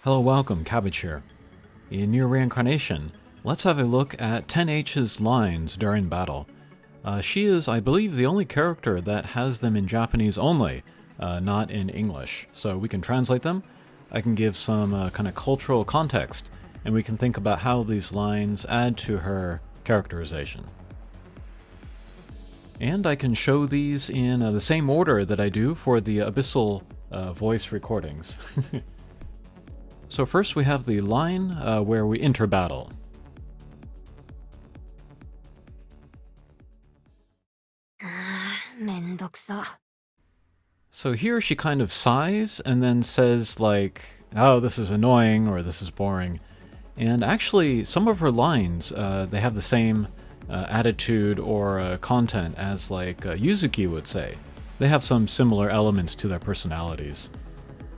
Hello, welcome, Cabbage here. In Nier Reincarnation, let's have a look at 10H's lines during battle. She is, I believe, the only character that has them in Japanese only, not in English. So we can translate them, I can give some kind of cultural context, and we can think about how these lines add to her characterization. And I can show these in the same order that I do for the Abyssal voice recordings. So first we have the line where we enter battle. So here she kind of sighs and then says like, oh, this is annoying or this is boring. And actually some of her lines, they have the same attitude or content as like Yuzuki would say. They have some similar elements to their personalities.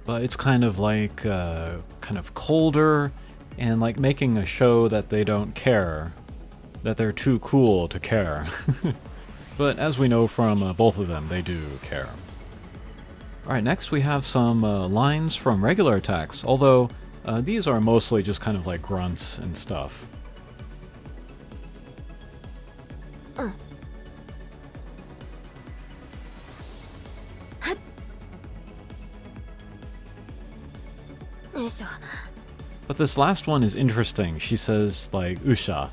But it's kind of like kind of colder and like making a show that they don't care, that they're too cool to care. But as we know from both of them, they do care. Alright, next we have some lines from regular attacks, although these are mostly just kind of like grunts and stuff. But this last one is interesting. She says like usha.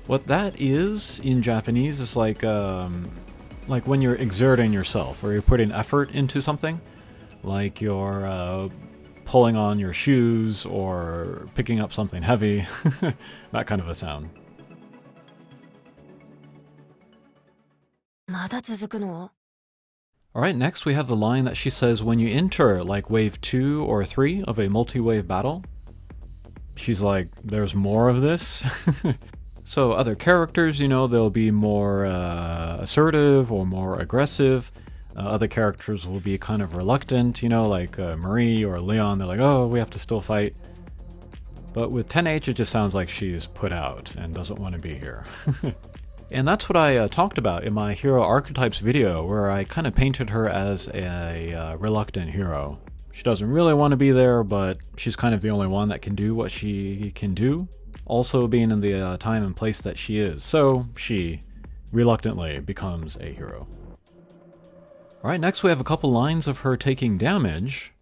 What that is in Japanese is like when you're exerting yourself or you're putting effort into something, like you're pulling on your shoes or picking up something heavy, that kind of a sound. Alright, next we have the line that she says when you enter like wave 2 or 3 of a multi-wave battle. She's like, there's more of this? So other characters, you know, they'll be more assertive or more aggressive. Other characters will be kind of reluctant, you know, like Marie or Leon, they're like, oh, we have to still fight. But with 10H, it just sounds like she's put out and doesn't want to be here. And that's what I talked about in my hero archetypes video, where I kind of painted her as a reluctant hero. She doesn't really want to be there, but she's kind of the only one that can do what she can do, also being in the time and place that she is. So she reluctantly becomes a hero. Alright, next we have a couple lines of her taking damage.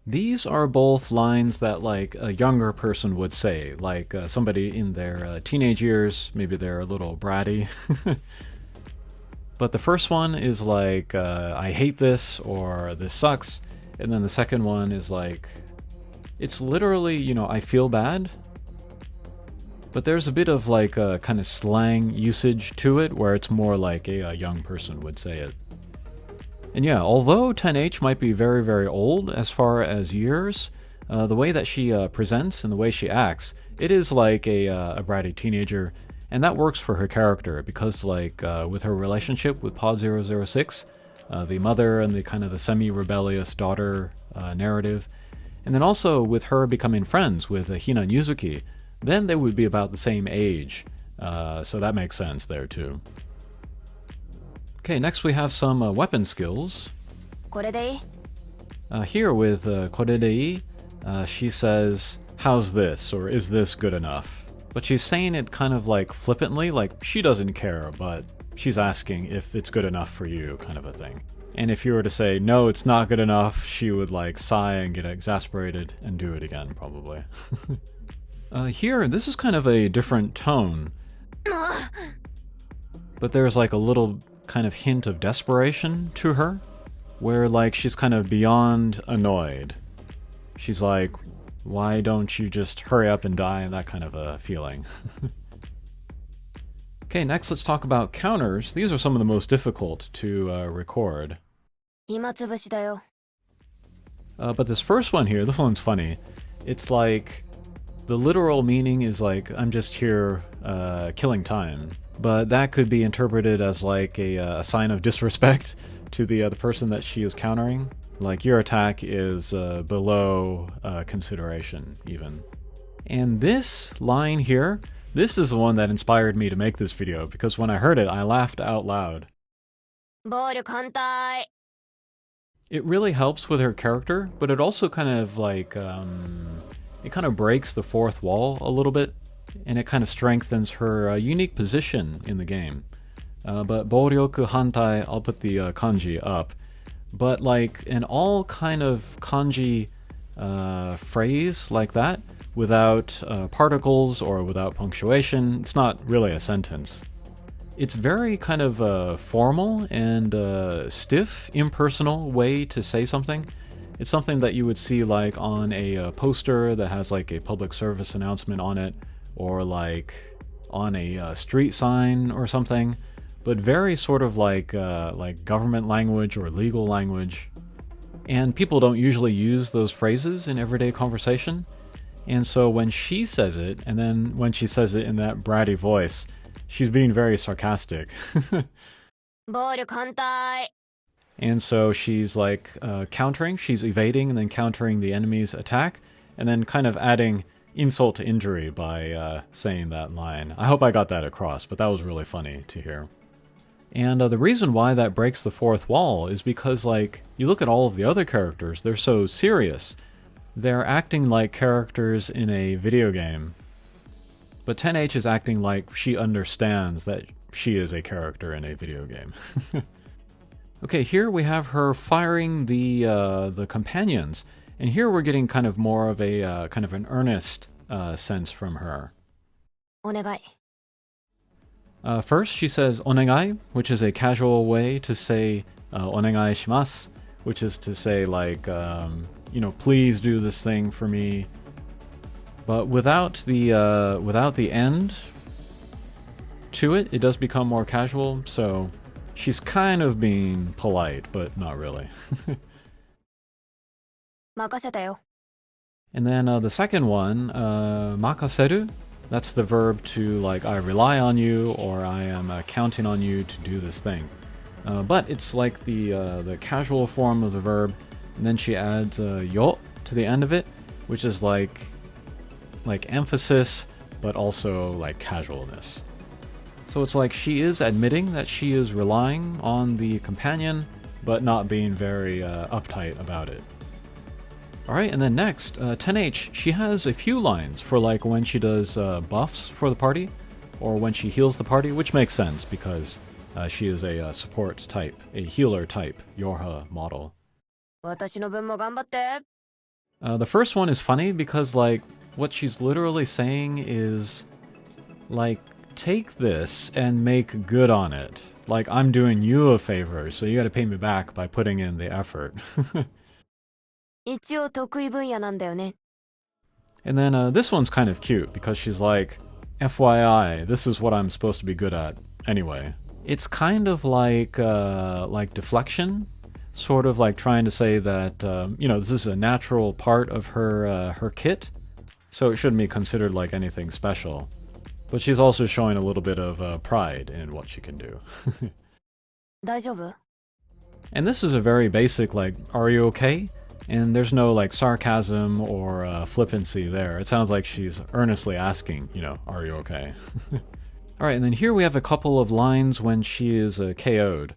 These are both lines that like a younger person would say, like somebody in their teenage years, maybe they're a little bratty. But the first one is like, I hate this, or this sucks. And then the second one is like, it's literally, you know, I feel bad. But there's a bit of like a kind of slang usage to it, where it's more like a young person would say it. And yeah, although 10H might be very, very old as far as years, the way that she presents and the way she acts, it is like a bratty teenager, and that works for her character because, like, with her relationship with Pod 006, the mother and the kind of the semi-rebellious daughter narrative, and then also with her becoming friends with Hina and Yuzuki, then they would be about the same age, so that makes sense there too. Okay, next we have some weapon skills. Here with Koredei, she says, how's this, or is this good enough? But she's saying it kind of like flippantly, like she doesn't care, but she's asking if it's good enough for you, kind of a thing. And if you were to say, no, it's not good enough, she would like sigh and get exasperated and do it again, probably. Here, this is kind of a different tone. But there's like a little kind of hint of desperation to her, where like she's kind of beyond annoyed. She's like, why don't you just hurry up and die, and that kind of a feeling. Okay, next let's talk about counters. These are some of the most difficult to record. But this first one here, this one's funny. It's like, the literal meaning is like, I'm just here killing time. But that could be interpreted as like a sign of disrespect to the person that she is countering. Like, your attack is below consideration, even. And this line here, This is the one that inspired me to make this video, because when I heard it, I laughed out loud. It really helps with her character, but it also kind of like, it kind of breaks the fourth wall a little bit, and it kind of strengthens her unique position in the game. But Boryoku Hantai, I'll put the kanji up. But like an all kind of kanji phrase like that, without particles or without punctuation, it's not really a sentence. It's very kind of formal and stiff, impersonal way to say something. It's something that you would see like on a poster that has like a public service announcement on it, or like on a street sign or something. But very sort of like government language or legal language. And people don't usually use those phrases in everyday conversation. And so when she says it, and then when she says it in that bratty voice, she's being very sarcastic. And so she's like countering, she's evading and then countering the enemy's attack, and then kind of adding insult to injury by saying that line. I hope I got that across, but that was really funny to hear. And the reason why that breaks the fourth wall is because, like, you look at all of the other characters, they're so serious. They're acting like characters in a video game. But 10H is acting like she understands that she is a character in a video game. Okay, here we have her firing the companions. And here we're getting kind of more of a kind of an earnest sense from her. Onegai. First, she says onegai, which is a casual way to say onegai shimasu, which is to say like, you know, please do this thing for me. But without the end to it, it does become more casual. So she's kind of being polite, but not really. Makaseta yo. And then the second one, makaseru. That's the verb to, like, I rely on you, or I am counting on you to do this thing. But it's like the casual form of the verb, and then she adds yo to the end of it, which is like emphasis, but also like casualness. So it's like she is admitting that she is relying on the companion, but not being very uptight about it. Alright, and then next, 10H, she has a few lines for like when she does buffs for the party, or when she heals the party, which makes sense because she is a support type, a healer type, Yorha model. The first one is funny because like what she's literally saying is like, take this and make good on it. Like, I'm doing you a favor, so you gotta pay me back by putting in the effort. And then this one's kind of cute because she's like, FYI, this is what I'm supposed to be good at anyway. It's kind of like deflection, sort of like trying to say that, you know, this is a natural part of her kit, so it shouldn't be considered like anything special. But she's also showing a little bit of pride in what she can do. And this is a very basic, like, are you okay? And there's no like sarcasm or flippancy there. It sounds like she's earnestly asking, you know, are you okay? Alright, and then here we have a couple of lines when she is KO'd.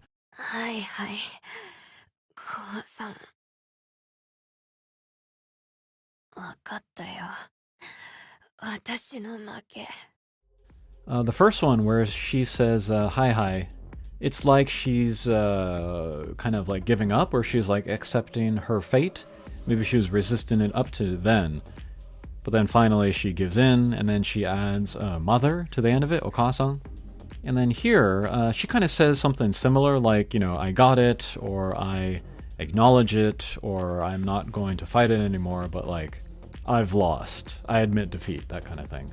The first one where she says hi, it's like she's kind of like giving up, or she's like accepting her fate. Maybe she was resisting it up to then. But then finally she gives in, and then she adds mother to the end of it, okasan. And then here, she kind of says something similar, like, you know, I got it, or I acknowledge it, or I'm not going to fight it anymore, but like, I've lost. I admit defeat, that kind of thing.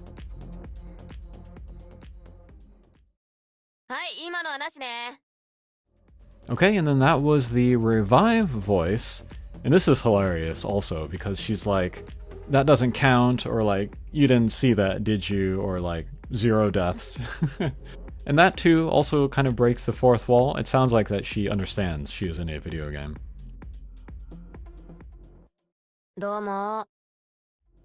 Okay, and then that was the revive voice. And this is hilarious also, because she's like, that doesn't count, or like, you didn't see that, did you? Or like, 0 deaths. And that too also kind of breaks the fourth wall. It sounds like that she understands she is in a video game.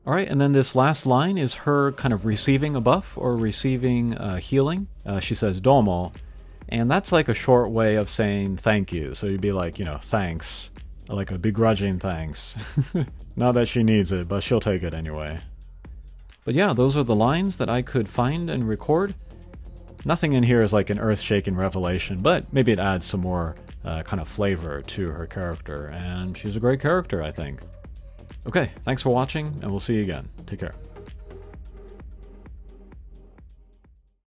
Alright, and then this last line is her kind of receiving a buff or receiving healing. She says domo, and that's like a short way of saying thank you. So you'd be like, thanks. Like a begrudging thanks. Not that she needs it, but she'll take it anyway. But yeah, those are the lines that I could find and record. Nothing in here is like an earth-shaking revelation, but maybe it adds some more kind of flavor to her character, and she's a great character, I think. Okay, thanks for watching, and we'll see you again. Take care.